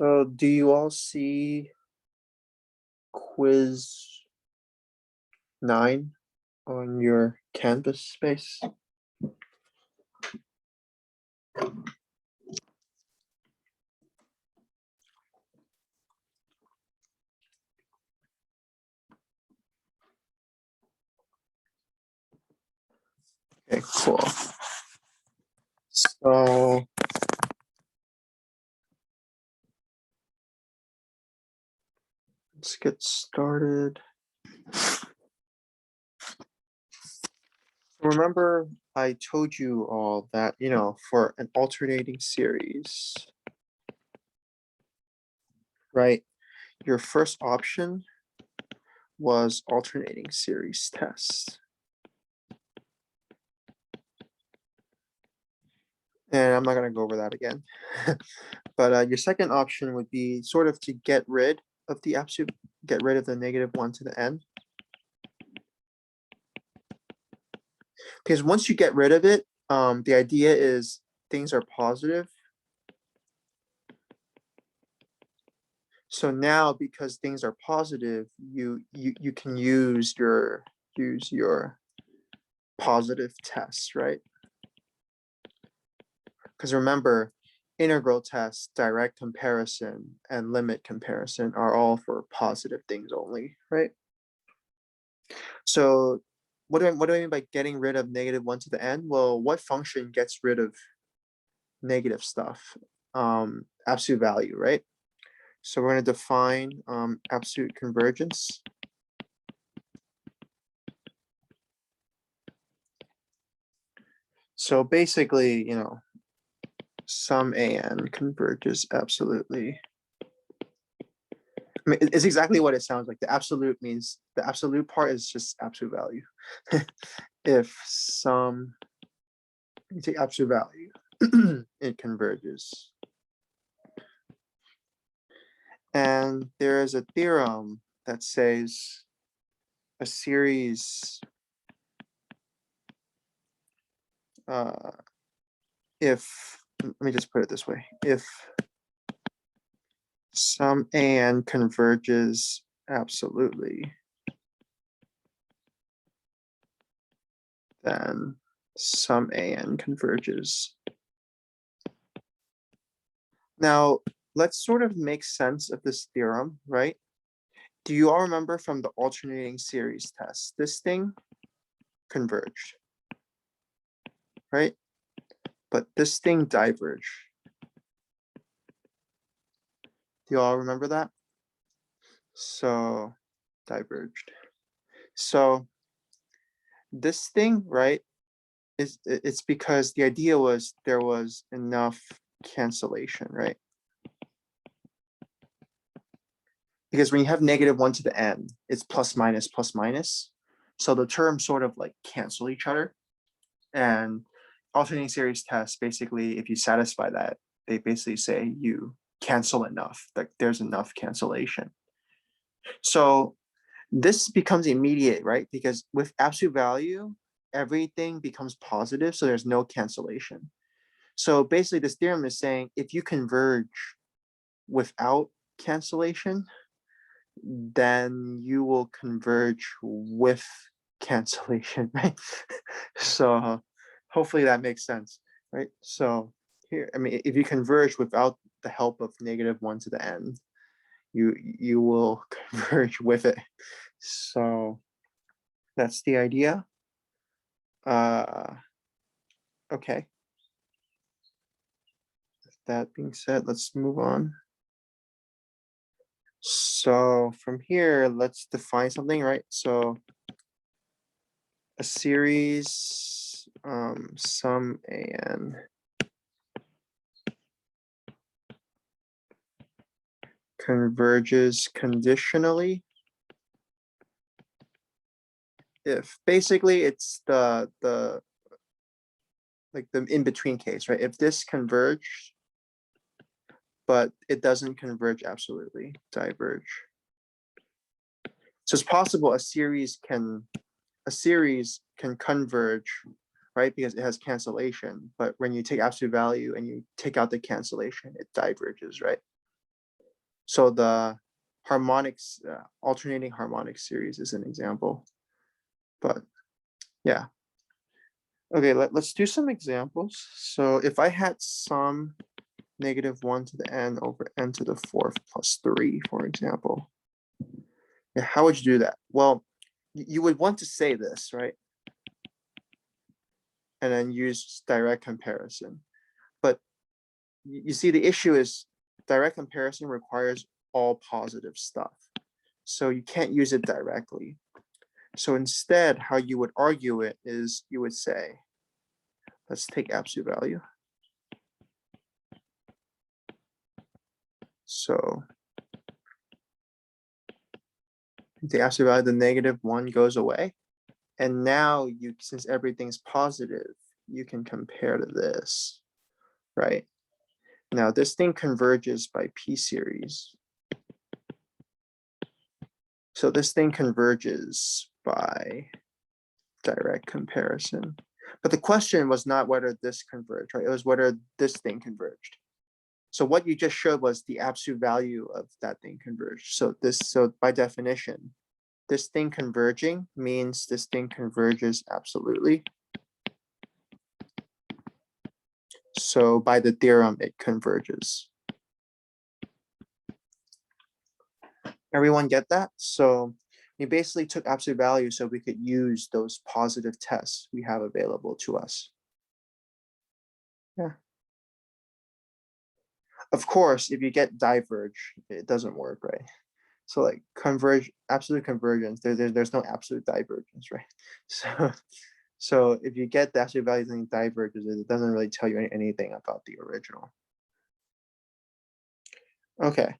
So do you all see quiz 9 on your Canvas space? Okay, cool. So let's get started. Remember, I told you all that, for an alternating series, right? Your first option was alternating series test. And I'm not going to go over that again. But your second option would be sort of to get rid of the absolute, get rid of the -1 to the n. Because once you get rid of it, the idea is things are positive. So now, because things are positive, you can use your positive tests, right? Because remember, integral tests, direct comparison, and limit comparison are all for positive things only, right? So what do I mean by getting rid of -1 to the n? Well, what function gets rid of negative stuff? Absolute value, right? So we're going to define absolute convergence. So basically, some an converges absolutely. I mean, it's exactly what it sounds like. The absolute means the absolute part is just absolute value. If you take absolute value, it converges. And there is a theorem that says a series, let me just put it this way, if some an converges absolutely, then some an converges. Now, let's sort of make sense of this theorem, right? Do you all remember from the alternating series test? This thing converged, right? But this thing diverged. Do you all remember that? So diverged. So this thing, right, it's because the idea was there was enough cancellation, right? Because when you have -1 to the n, it's plus minus plus minus. So the terms sort of like cancel each other. And alternating series tests, basically, if you satisfy that, they basically say you cancel enough, like there's enough cancellation. So this becomes immediate, right? Because with absolute value, everything becomes positive, so there's no cancellation. So basically, this theorem is saying if you converge without cancellation, then you will converge with cancellation, right? So hopefully that makes sense, right? So here, I mean, if you converge without the help of -1 to the n, you will converge with it. So that's the idea. Okay. That being said, let's move on. So from here, let's define something, right? So a series, some an converges conditionally if basically it's the like the in-between case, right? If this converged, but it doesn't converge absolutely, diverge. So it's possible a series can converge, right? Because it has cancellation, but when you take absolute value and you take out the cancellation, it diverges, right? So the harmonics, alternating harmonic series is an example. But yeah. Okay, let's do some examples. So if I had some -1 to the n over n to the 4th plus 3, for example, yeah, how would you do that? Well, you would want to say this, right? And then use direct comparison. But you see, the issue is direct comparison requires all positive stuff. So you can't use it directly. So instead, how you would argue it is you would say, let's take absolute value. So the absolute value, the -1 goes away. And now you, since everything's positive, you can compare to this, right? Now this thing converges by P series. So this thing converges by direct comparison. But the question was not whether this converged, right? It was whether this thing converged. So what you just showed was the absolute value of that thing converged. So by definition, this thing converging means this thing converges absolutely. So by the theorem, it converges. Everyone get that? So we basically took absolute value so we could use those positive tests we have available to us. Yeah. Of course, if you get diverge, it doesn't work, right? So like absolute convergence, there's no absolute divergence, right? So if you get the absolute value and diverges, it doesn't really tell you anything about the original. Okay.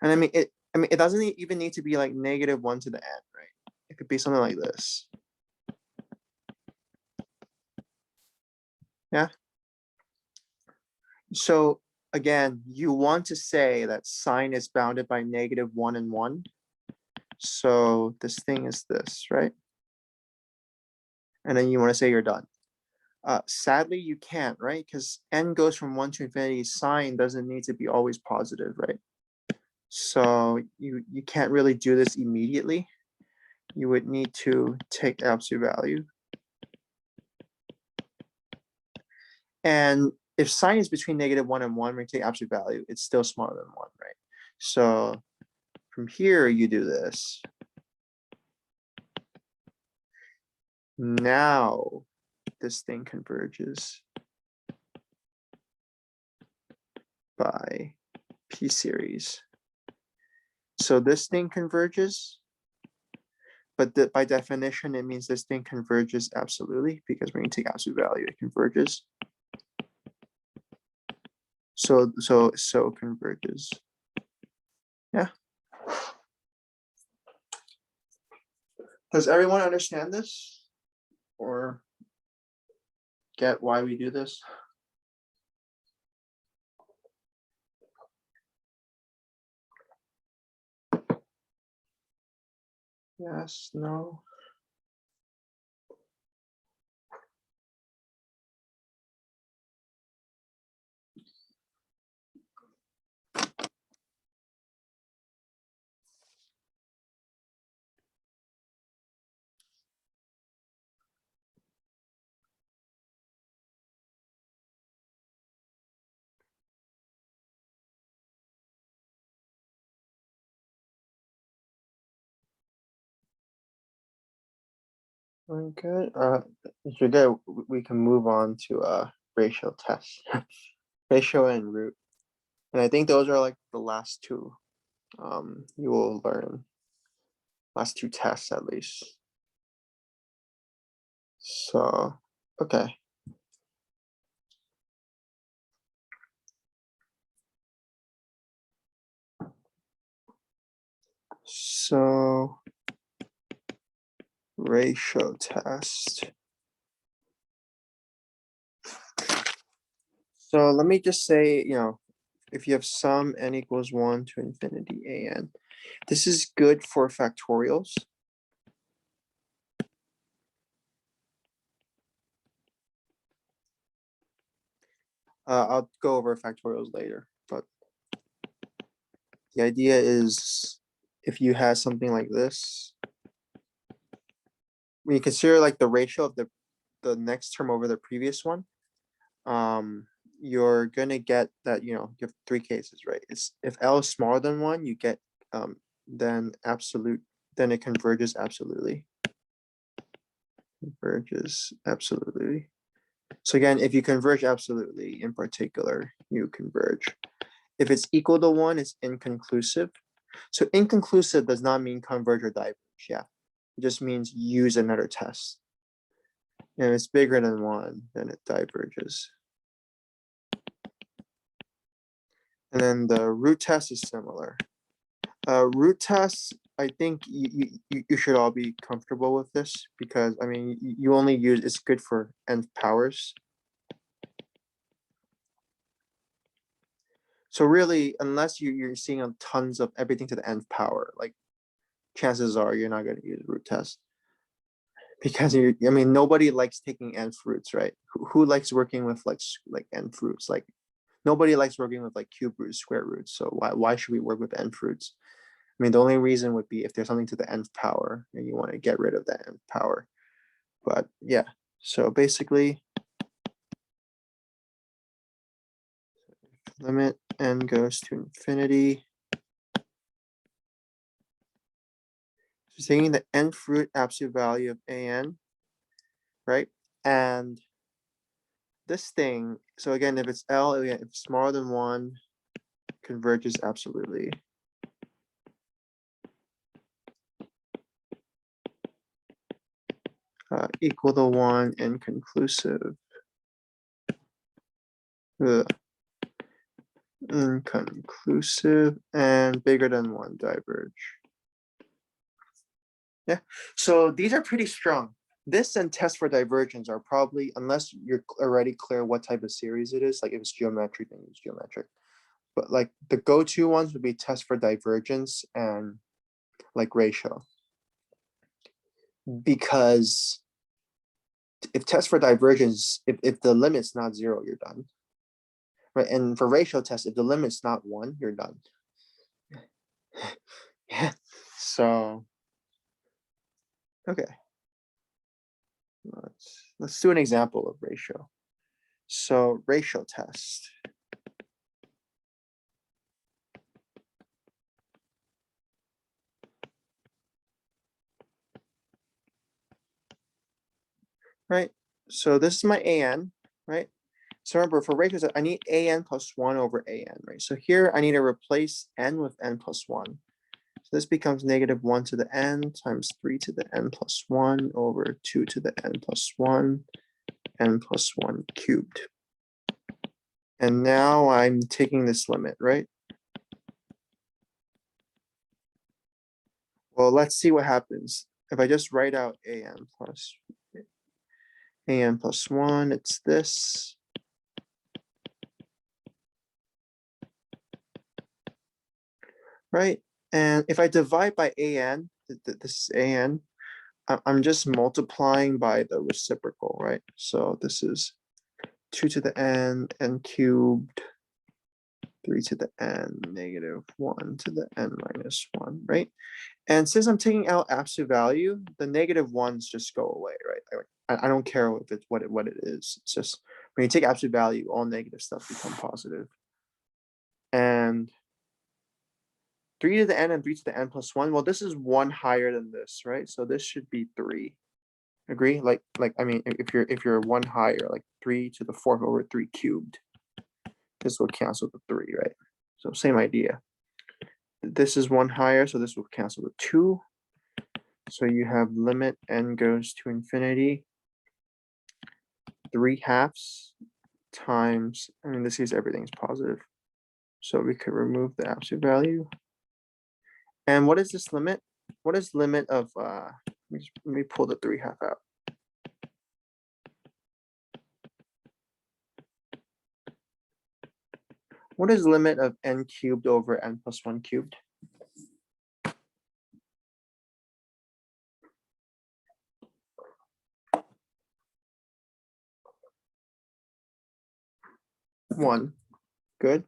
And I mean it doesn't even need to be like -1 to the n, right? It could be something like this. Yeah. So again, you want to say that sine is bounded by -1 and 1. So this thing is this, right? And then you want to say you're done. Sadly, you can't, right? Because n goes from 1 to infinity. Sine doesn't need to be always positive, right? So you can't really do this immediately. You would need to take absolute value. And if sine is between -1 and 1, when you take absolute value, it's still smaller than 1, right? So from here, you do this. Now this thing converges by P series. So this thing converges, but by definition, it means this thing converges absolutely, because when you take absolute value, it converges. So converges. Yeah. Does everyone understand this? Or get why we do this? Yes, no. Good. If you're good, we can move on to ratio tests, ratio and root. And I think those are like the last two you will learn, last two tests at least. So, okay. So, ratio test. So let me just say, if you have sum n equals 1 to infinity an, this is good for factorials. I'll go over factorials later, but The idea is if you have something like this, when you consider like the ratio of the next term over the previous one, you're gonna get that, you have three cases, right? It's if L is smaller than one, you get then it converges absolutely. Converges absolutely. So again, if you converge absolutely, in particular, you converge. If it's equal to one, it's inconclusive. So inconclusive does not mean converge or diverge. Yeah, it just means use another test. And if it's bigger than one, then it diverges. And then the root test is similar. Root tests, I think you should all be comfortable with this because I mean you only use it's good for nth powers. So really, unless you're seeing tons of everything to the nth power, like chances are you're not going to use root test because I mean nobody likes taking nth roots, right? Who likes working with like nth roots? Like nobody likes working with like cube roots, square roots. So why should we work with nth roots? I mean, the only reason would be if there's something to the nth power and you want to get rid of that nth power. But yeah, so basically, limit n goes to infinity. So taking the nth root absolute value of an, right? And this thing, so again, if it's L, if it's smaller than one, converges absolutely. Equal to one, inconclusive. Inconclusive, and bigger than one, diverge. Yeah, so these are pretty strong. This and test for divergence are probably, unless you're already clear what type of series it is, like if it's geometric, then use geometric. But like the go-to ones would be test for divergence and like ratio. Because if test for divergence, if the limit's not zero, you're done. Right. And for ratio test, if the limit's not one, you're done. Yeah. So okay. Let's do an example of ratio. So ratio test. Right? So this is my AN, right? So remember, for ratios, I need AN plus 1 over AN, right? So here I need to replace n with n plus 1. So this becomes negative 1 to the n times 3 to the n plus 1 over 2 to the n plus 1, n plus 1 cubed. And now I'm taking this limit, right? Well, let's see what happens. If I just write out AN plus 1, it's this. Right? And if I divide by AN, this is AN, I'm just multiplying by the reciprocal, right? So this is 2 to the n cubed, 3 to the n negative 1 to the n minus 1, right? And since I'm taking out absolute value, the negative ones just go away, right? I don't care if it's what it is. It's just when you take absolute value, all negative stuff become positive. And 3 to the n and 3 to the n plus 1, well, this is 1 higher than this, right? So this should be 3. Agree? Like I mean, if you're 1 higher, like 3 to the 4th over 3 cubed, this will cancel the 3, right? So same idea. This is 1 higher, so this will cancel the 2. So you have limit n goes to infinity, 3/2 times, I mean, this is everything's positive. So we could remove the absolute value. And what is this limit? What is limit of, let me pull the 3/2 out. What is limit of n cubed over n plus 1 cubed? One. Good.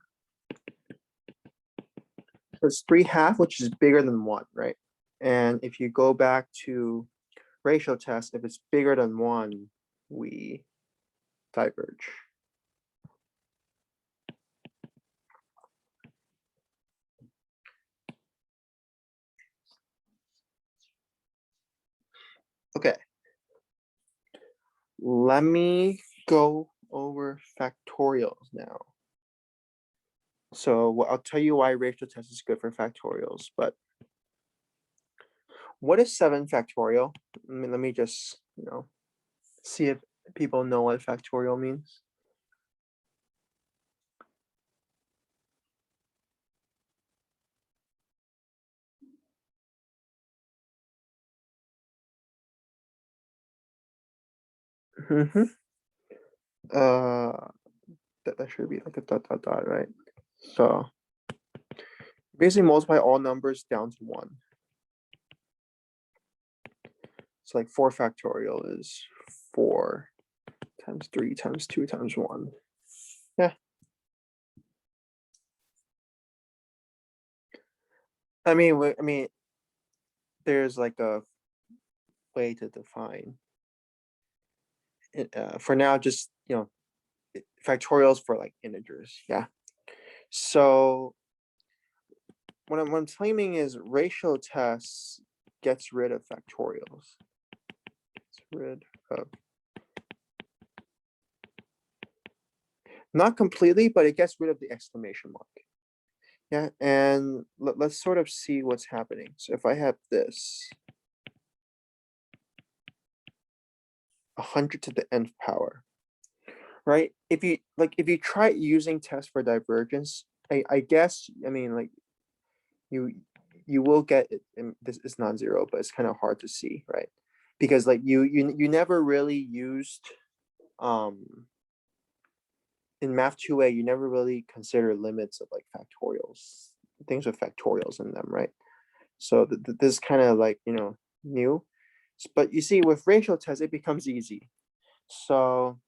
It's 3/2, which is bigger than 1, right? And if you go back to ratio test, if it's bigger than 1, we diverge. Okay. Let me go over factorials now. So I'll tell you why ratio test is good for factorials, but what is 7 factorial? Let me just, see if people know what factorial means. Mm-hmm. That should be like a dot dot dot, right? So basically multiply all numbers down to 1. So like 4 factorial is 4 times 3 times 2 times 1. Yeah. I mean, there's like a way to define it. For now, just, factorials for like integers. Yeah. So what I'm claiming is ratio tests gets rid of factorials. Gets rid of, not completely, but it gets rid of the exclamation mark. Yeah, and let's sort of see what's happening. So if I have this, 100 to the nth power, right? If you try using test for divergence, I guess, like you will get it, and this is non-zero, but it's kind of hard to see, right? Because like you never really used in math 2A, you never really consider limits of like factorials, things with factorials in them, right? So this is kind of like, new. But you see, with ratio tests, it becomes easy. So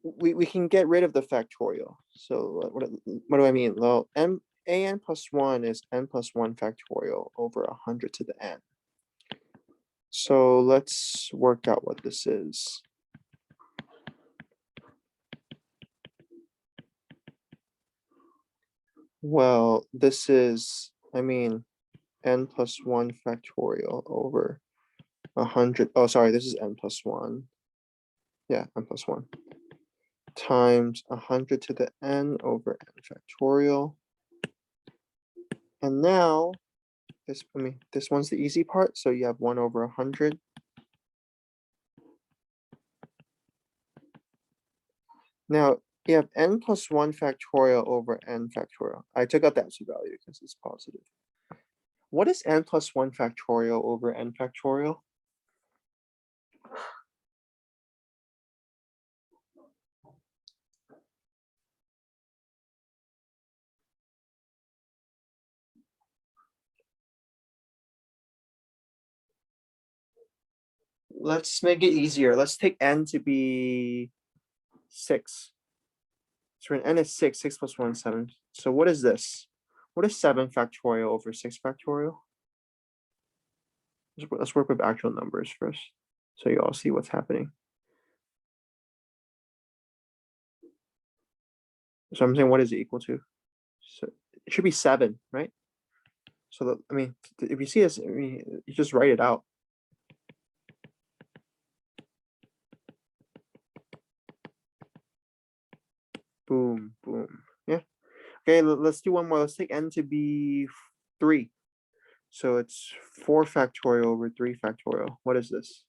we can get rid of the factorial. So what do I mean? Well, an plus 1 is n plus 1 factorial over 100 to the n. So let's work out what this is. Well, this is, n plus 1 factorial over 100. Oh, sorry, this is n plus 1. Yeah, n plus 1 times 100 to the n over n factorial. And now this one's the easy part. So you have 1 over 100. Now you have n plus 1 factorial over n factorial. I took out the absolute value because it's positive. What is n plus 1 factorial over n factorial? Let's make it easier. Let's take n to be 6. So when n is 6, 6 plus 1 is 7. So what is this? What is 7 factorial over 6 factorial? Let's work with actual numbers first, so you all see what's happening. So I'm saying, what is it equal to? So it should be 7, right? So if you see this, you just write it out. Boom, boom. Yeah. Okay, let's do one more. Let's take n to be 3. So it's 4 factorial over 3 factorial. What is this?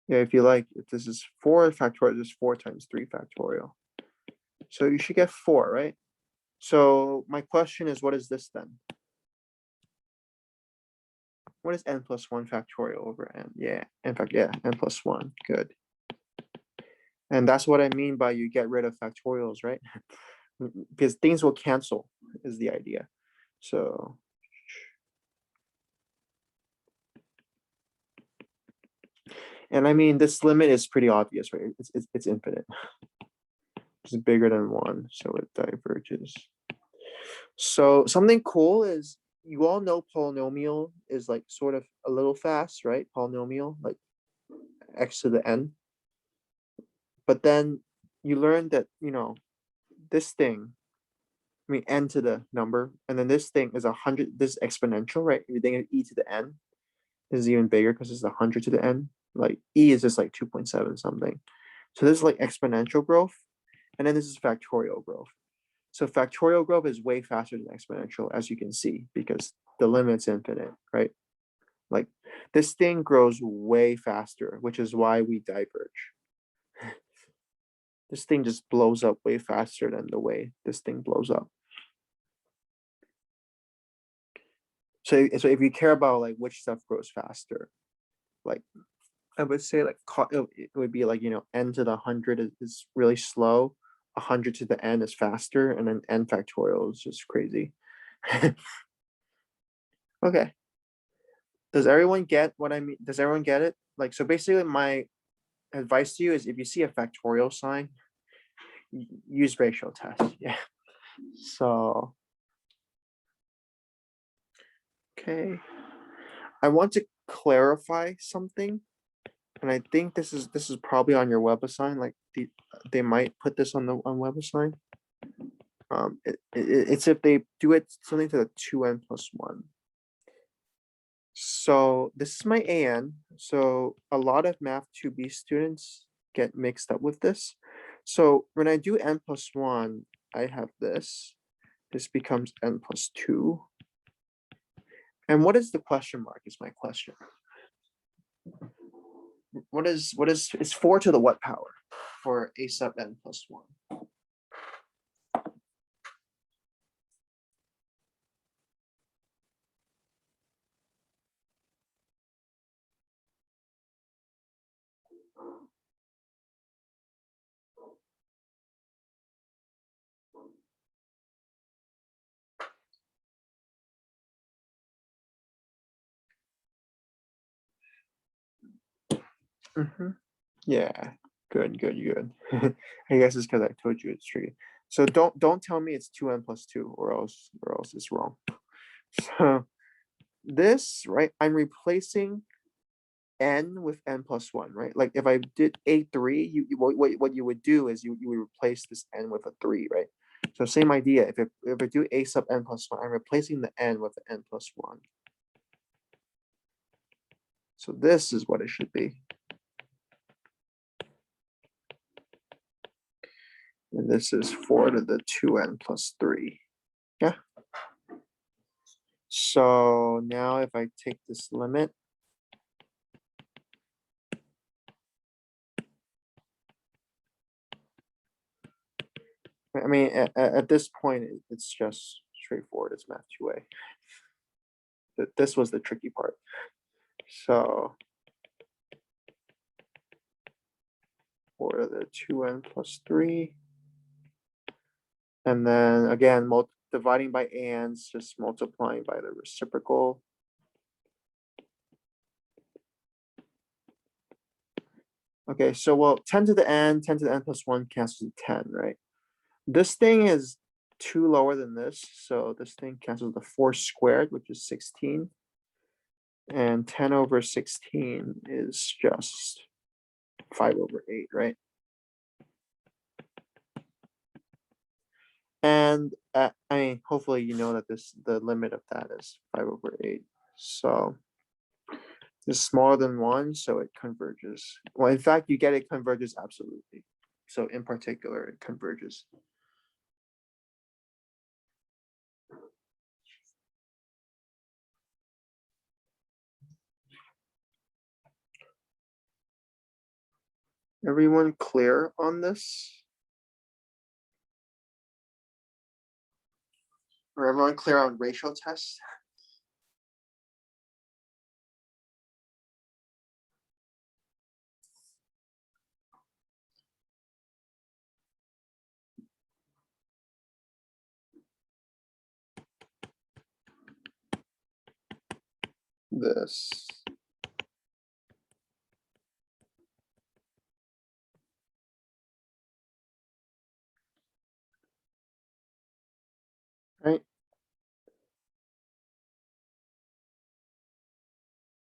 Yeah, if you like, if this is 4 factorial, this is 4 times 3 factorial. So you should get 4, right? So my question is, what is this then? What is n plus 1 factorial over n? Yeah, in fact, yeah, n plus 1. Good. And that's what I mean by you get rid of factorials, right? Because things will cancel is the idea. So And I mean, this limit is pretty obvious, right? It's infinite. It's bigger than 1, so it diverges. So something cool is you all know polynomial is like sort of a little fast, right? Polynomial, like x to the n. But then you learn that, this thing, I mean, n to the number, and then this thing is 100, this is exponential, right? If you think of e to the n, this is even bigger because it's 100 to the n. Like e is just like 2.7 something. So this is like exponential growth, and then this is factorial growth. So factorial growth is way faster than exponential, as you can see, because the limit's infinite, right? Like this thing grows way faster, which is why we diverge. This thing just blows up way faster than the way this thing blows up. So if you care about like which stuff grows faster, like I would say like it would be like, n to the 100 is really slow, 100 to the n is faster, and then n factorial is just crazy. Okay. Does everyone get what I mean? Does everyone get it? Like, so basically my advice to you is if you see a factorial sign, use ratio test. Yeah. So, okay. I want to clarify something, and I think this is probably on your WebAssign. Like they might put this on WebAssign. It's if they do it something to the 2n plus 1. So this is my AN. So a lot of Math 2B students get mixed up with this. So when I do n plus 1, I have this. This becomes n plus 2. And what is the question mark is my question. What is it's 4 to the what power for a sub n plus 1? Mm-hmm. Yeah, good. I guess it's because I told you it's tricky. So don't tell me it's 2n plus 2 or else it's wrong. So this, right, I'm replacing n with n plus 1, right? Like if I did a3, what you would do is you would replace this n with a 3, right? So same idea. If I do a sub n plus 1, I'm replacing the n with the n plus 1. So this is what it should be. And this is 4 to the 2n plus 3. Yeah. So now if I take this limit, I mean, at this point, it's just straightforward. It's math 2a. This was the tricky part. So 4 to the 2n plus 3. And then again, dividing by ands, just multiplying by the reciprocal. Okay, so well, 10 to the n plus 1 cancels 10, right? This thing is 2 lower than this, so this thing cancels the 4 squared, which is 16. And 10 over 16 is just 5 over 8, right? And I mean, hopefully you know that the limit of that is 5 over 8. So it's smaller than 1, so it converges. Well, in fact, you get it converges absolutely. So in particular, it converges. Everyone clear on this? Or everyone clear on ratio tests? This. right?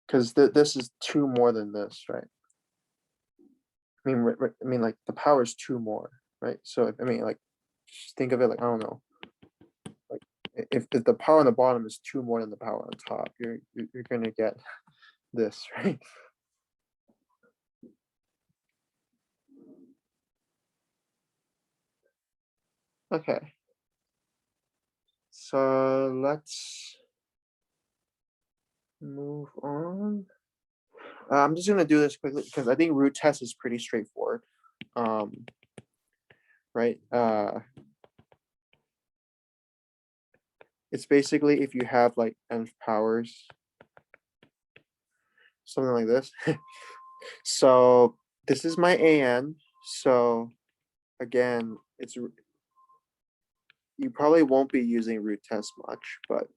Because this is 2 more than this, right? I mean, like the power is 2 more, right? So I mean, like, just think of it like, I don't know, like if the power on the bottom is 2 more than the power on top, you're gonna get this, right? Okay. So let's move on. I'm just gonna do this quickly because I think root test is pretty straightforward. Right? It's basically if you have like nth powers, something like this. So this is my an. So again, you probably won't be using root test much, but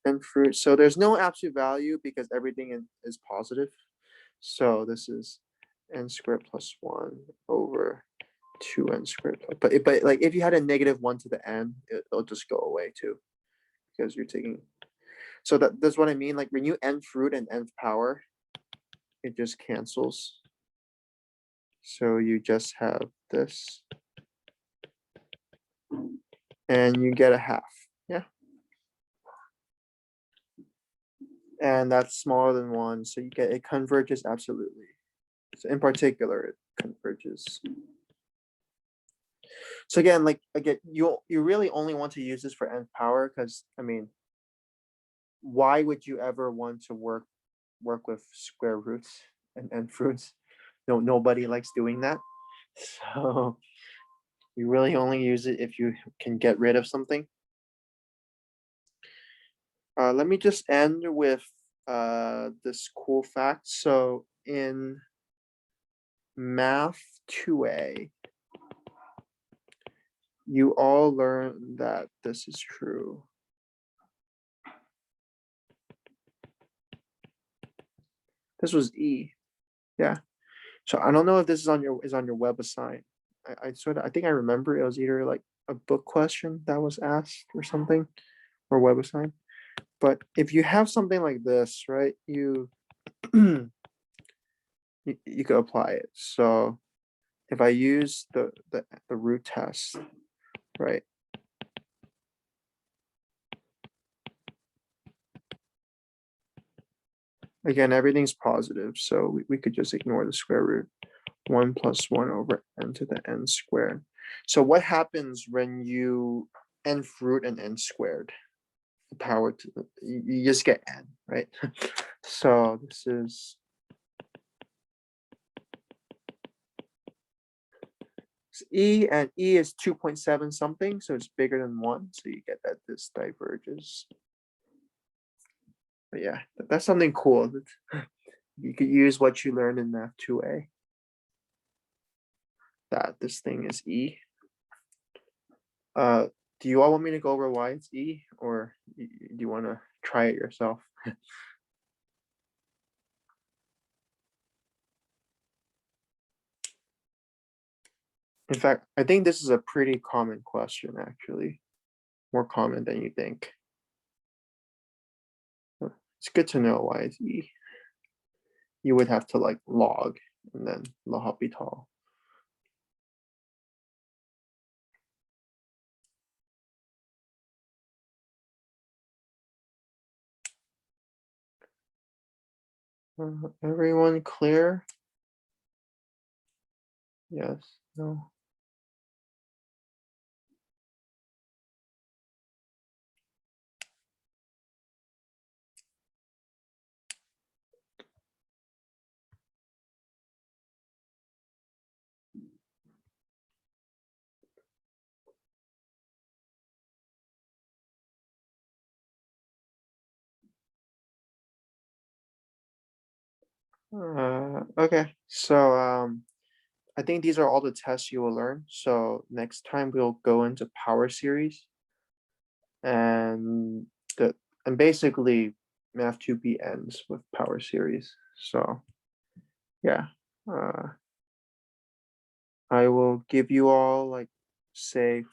and fruit. So there's no absolute value because everything is positive. So this is n squared plus 1 over 2n squared. But like if you had a negative 1 to the n, it'll just go away too because you're taking. So that's what I mean. Like when you nth root and nth power, it just cancels. So you just have this, and you get a half. Yeah. And that's smaller than 1, so you get it converges absolutely. So in particular, it converges. So again, you really only want to use this for nth power because I mean, why would you ever want to work with square roots and nth roots? No, nobody likes doing that. So you really only use it if you can get rid of something. Let me just end with this cool fact. So in math 2A, you all learn that this is true. This was E. Yeah. So I don't know if this is on your web assign. I think I remember it was either like a book question that was asked or something, or web assign. But if you have something like this, right, you you could apply it. So if I use the root test, right? Again, everything's positive, so we could just ignore the square root. 1 plus 1 over n to the n squared. So what happens when you nth root and n squared? The power to you just get n, right? So this is E, and E is 2.7 something, so it's bigger than 1, so you get that this diverges. But yeah, that's something cool. You could use what you learned in math 2A. That this thing is E. Do you all want me to go over why it's E, or do you want to try it yourself? In fact, I think this is a pretty common question, actually. More common than you think. It's good to know why it's E. You would have to like log and then L'Hopital. Everyone clear? Yes, no. Okay, so I think these are all the tests you will learn. So next time we'll go into power series and and basically math 2B ends with power series. So yeah, I will give you all like say